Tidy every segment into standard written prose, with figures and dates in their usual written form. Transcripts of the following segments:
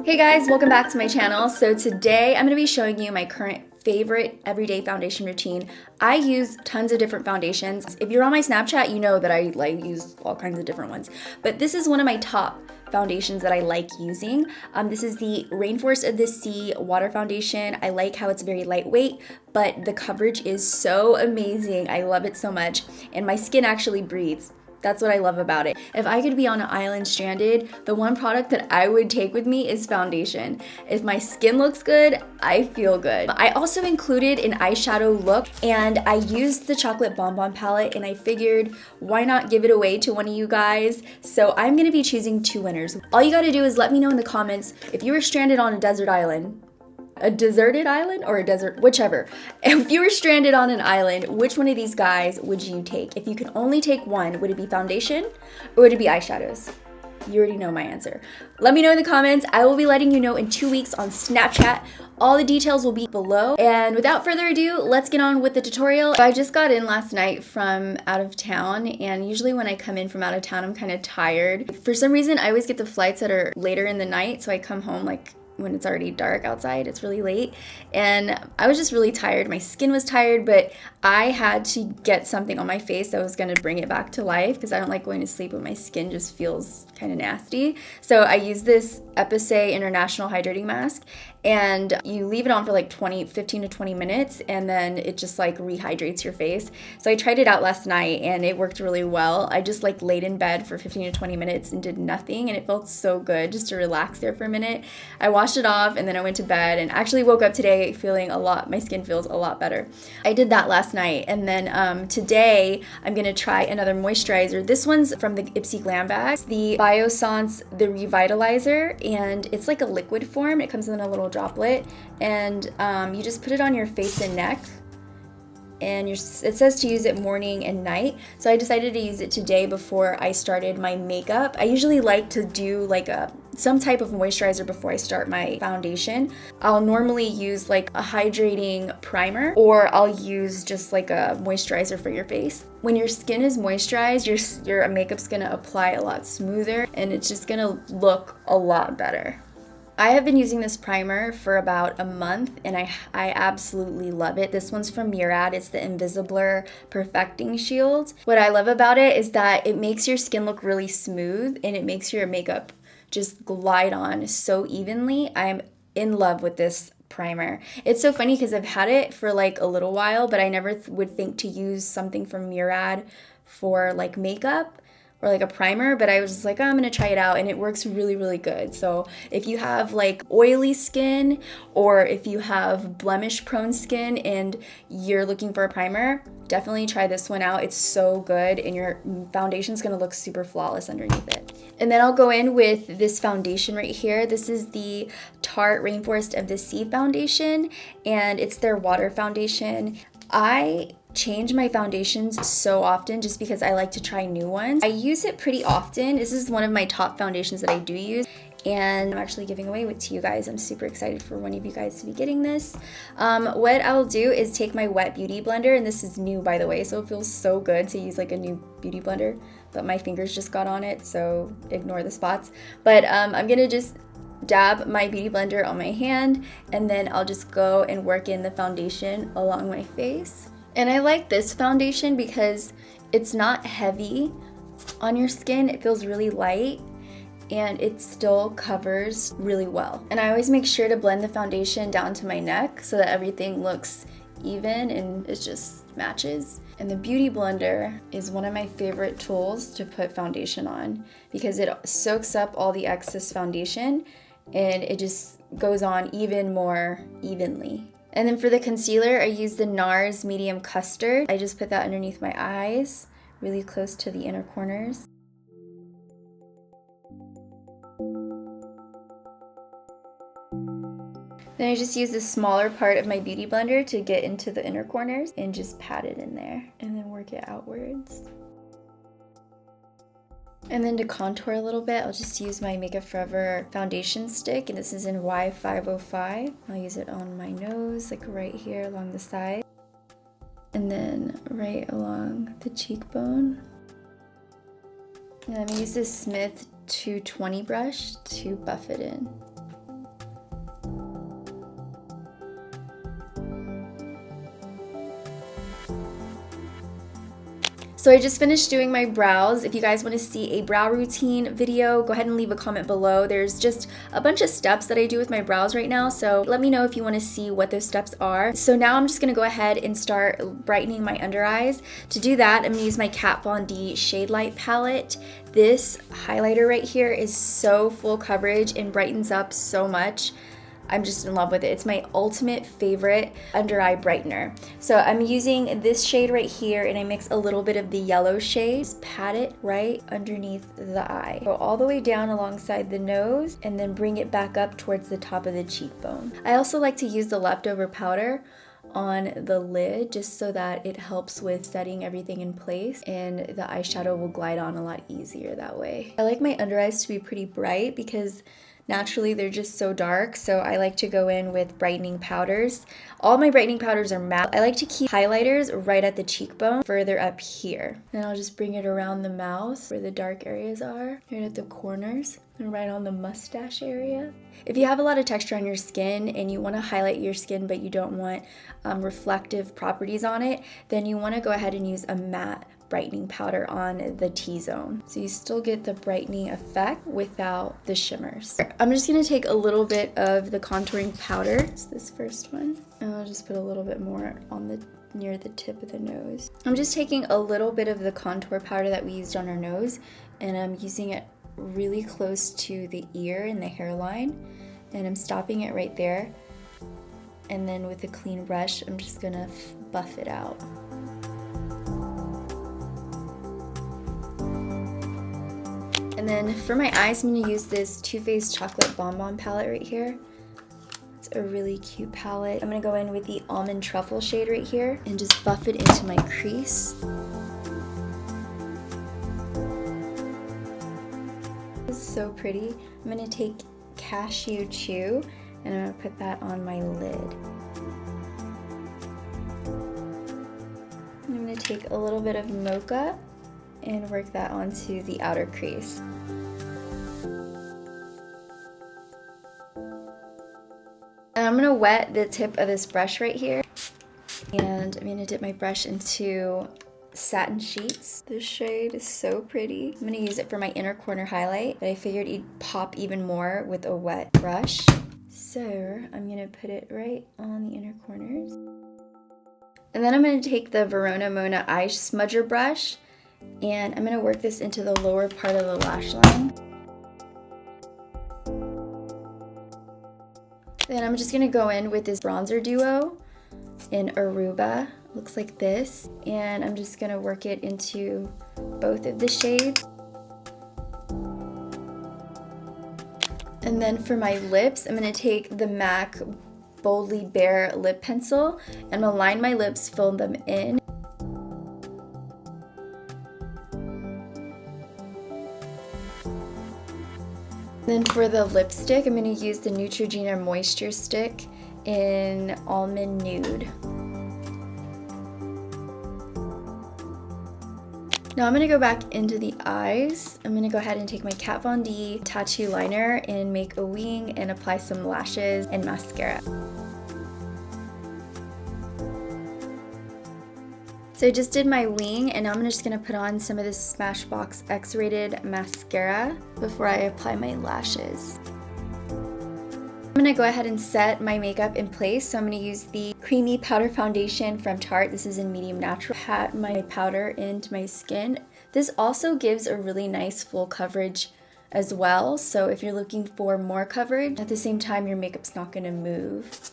Hey guys, welcome back to my channel. So today I'm going to be showing you my current favorite everyday foundation routine. I use tons of different foundations. If you're on my Snapchat, you know that I use all kinds of different ones. But this is one of my top foundations that I like using. This is the Rainforest of the Sea water foundation. I like how it's very lightweight, but the coverage is so amazing. I love it so much. And my skin actually breathes. That's what I love about it. If I could be on an island stranded, the one product that I would take with me is foundation. If my skin looks good, I feel good. I also included an eyeshadow look, and I used the chocolate bonbon palette, and I figured why not give it away to one of you guys? So I'm gonna be choosing two winners. All you gotta do is let me know in the comments if you were stranded on a desert island. A deserted island or a desert, whichever. If you were stranded on an island, which one of these guys would you take? If you could only take one, would it be foundation or would it be eyeshadows? You already know my answer. Let me know in the comments. I will be letting you know in 2 weeks on Snapchat. All the details will be below. And without further ado, let's get on with the tutorial. I just got in last night from out of town, and usually when I come in from out of town, I'm kind of tired. For some reason, I always get the flights that are later in the night, so I come home like when it's already dark outside. It's really late, and I was just really tired. My skin was tired, but I had to get something on my face that was going to bring it back to life because I don't like going to sleep when my skin just feels kind of nasty. So I used this Ebates International Hydrating Mask, and you leave it on for like 15 to 20 minutes, and then it just like rehydrates your face. So I tried it out last night and it worked really well. I just like laid in bed for 15 to 20 minutes and did nothing, and it felt so good just to relax there for a minute. I washed it off and then I went to bed and actually woke up today feeling my skin feels a lot better. I did that last night, and then today I'm gonna try another moisturizer. This one's from the Ipsy Glam Bag, the Biossance the Revitalizer, and it's like a liquid form. It comes in a little droplet, and you just put it on your face and neck, and it says to use it morning and night. So I decided to use it today before I started my makeup. I usually like to do like some type of moisturizer before I start my foundation. I'll normally use like a hydrating primer, or I'll use just like a moisturizer for your face. When your skin is moisturized, your makeup's gonna apply a lot smoother, and it's just gonna look a lot better. I have been using this primer for about a month, and I absolutely love it. This one's from Murad. It's the Invisibler Perfecting Shield. What I love about it is that it makes your skin look really smooth, and it makes your makeup just glide on so evenly. I'm in love with this primer. It's so funny because I've had it for like a little while, but I never would think to use something from Murad for like makeup or like a primer, but I was just like, oh, I'm gonna try it out, and it works really, really good. So if you have like oily skin, or if you have blemish prone skin and you're looking for a primer, definitely try this one out. It's so good, and your foundation's gonna look super flawless underneath it. And then I'll go in with this foundation right here. This is the Tarte Rainforest of the Sea foundation, and it's their water foundation. I change my foundations so often just because I like to try new ones. I use it pretty often. This is one of my top foundations that I do use, and I'm actually giving away to you guys. I'm super excited for one of you guys to be getting this. What I'll do is take my wet beauty blender, and this is new by the way, so it feels so good to use like a new beauty blender, but my fingers just got on it, so ignore the spots. But I'm gonna just dab my beauty blender on my hand, and then I'll just go and work in the foundation along my face. And I like this foundation because it's not heavy on your skin. It feels really light, and it still covers really well. And I always make sure to blend the foundation down to my neck so that everything looks even and it just matches. And the beauty blender is one of my favorite tools to put foundation on because it soaks up all the excess foundation, and it just goes on even more evenly. And then for the concealer, I use the NARS Medium Custard. I just put that underneath my eyes, really close to the inner corners. Then I just use the smaller part of my beauty blender to get into the inner corners and just pat it in there and then work it outwards. And then to contour a little bit, I'll just use my Makeup Forever foundation stick, and this is in Y505. I'll use it on my nose, like right here along the side, and then right along the cheekbone. And I'm gonna use this Smith 220 brush to buff it in. So I just finished doing my brows. If you guys want to see a brow routine video, go ahead and leave a comment below. There's just a bunch of steps that I do with my brows right now, so let me know if you want to see what those steps are. So now I'm just going to go ahead and start brightening my under eyes. To do that, I'm going to use my Kat Von D Shade Light palette. This highlighter right here is so full coverage and brightens up so much. I'm just in love with it. It's my ultimate favorite under eye brightener. So I'm using this shade right here, and I mix a little bit of the yellow shade. Just pat it right underneath the eye. Go all the way down alongside the nose and then bring it back up towards the top of the cheekbone. I also like to use the leftover powder on the lid just so that it helps with setting everything in place, and the eyeshadow will glide on a lot easier that way. I like my under eyes to be pretty bright because naturally they're just so dark, so I like to go in with brightening powders. All my brightening powders are matte. I like to keep highlighters right at the cheekbone, further up here. Then I'll just bring it around the mouth where the dark areas are, right at the corners, and right on the mustache area. If you have a lot of texture on your skin and you want to highlight your skin but you don't want reflective properties on it, then you want to go ahead and use a matte brightening powder on the T-zone. So you still get the brightening effect without the shimmers. I'm just going to take a little bit of the contouring powder. It's this first one. And I'll just put a little bit more on the near the tip of the nose. I'm just taking a little bit of the contour powder that we used on our nose, and I'm using it really close to the ear and the hairline, and I'm stopping it right there. And then with a clean brush, I'm just going to buff it out. And then for my eyes, I'm going to use this Too Faced Chocolate Bonbon palette right here. It's a really cute palette. I'm going to go in with the Almond Truffle shade right here and just buff it into my crease. This is so pretty. I'm going to take Cashew Chew and I'm going to put that on my lid. I'm going to take a little bit of Mocha and work that onto the outer crease. And I'm gonna wet the tip of this brush right here, and I'm gonna dip my brush into Satin Sheets. This shade is so pretty. I'm gonna use it for my inner corner highlight, but I figured it'd pop even more with a wet brush. So I'm gonna put it right on the inner corners. And then I'm gonna take the Verona Mona Eye Smudger brush, and I'm going to work this into the lower part of the lash line. Then I'm just going to go in with this bronzer duo in Aruba. Looks like this. And I'm just going to work it into both of the shades. And then for my lips, I'm going to take the MAC Boldly Bare lip pencil and I'm going to line my lips, fill them in. Then for the lipstick, I'm going to use the Neutrogena Moisture Stick in Almond Nude. Now I'm going to go back into the eyes. I'm going to go ahead and take my Kat Von D tattoo liner and make a wing and apply some lashes and mascara. So I just did my wing, and now I'm just going to put on some of this Smashbox X-Rated mascara before I apply my lashes. I'm going to go ahead and set my makeup in place. So I'm going to use the Creamy Powder Foundation from Tarte. This is in Medium Natural. Pat my powder into my skin. This also gives a really nice full coverage as well. So if you're looking for more coverage, at the same time your makeup's not going to move.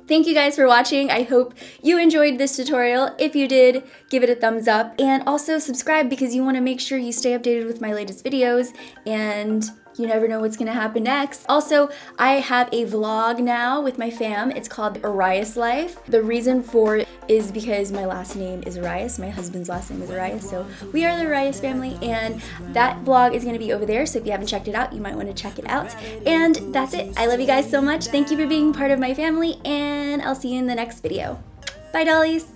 Thank you guys for watching. I hope you enjoyed this tutorial. If you did, give it a thumbs up and also subscribe because you want to make sure you stay updated with my latest videos and you never know what's gonna happen next. Also, I have a vlog now with my fam. It's called Arias Life. The reason for it is because my last name is Arias. My husband's last name is Arias, so we are the Arias family, and that vlog is gonna be over there, so if you haven't checked it out, you might wanna check it out. And that's it. I love you guys so much. Thank you for being part of my family, and I'll see you in the next video. Bye, dollies.